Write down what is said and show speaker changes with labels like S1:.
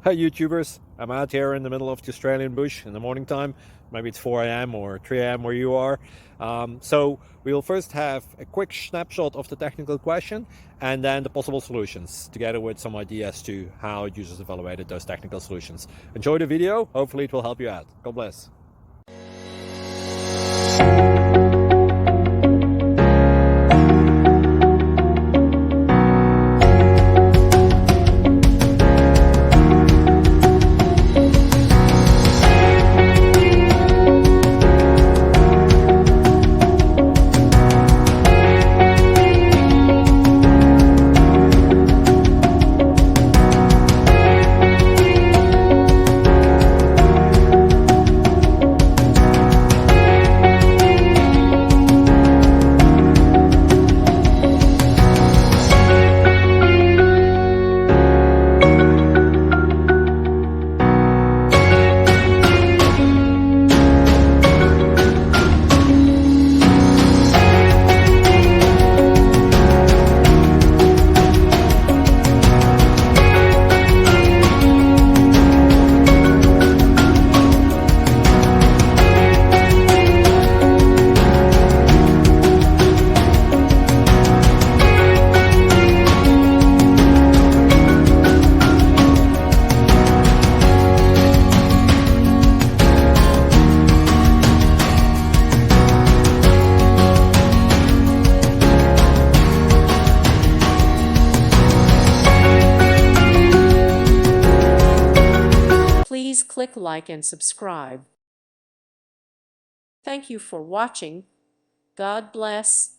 S1: Hi YouTubers, I'm out here in the middle of the Australian bush in the morning time. Maybe it's 4 a.m. or 3 a.m. where you are. So we will first have a quick snapshot of the technical question and then the possible solutions, together with some ideas to how users evaluated those technical solutions. Enjoy the video, hopefully it will help you out. God bless.
S2: Please click like and subscribe. Thank you for watching. God bless.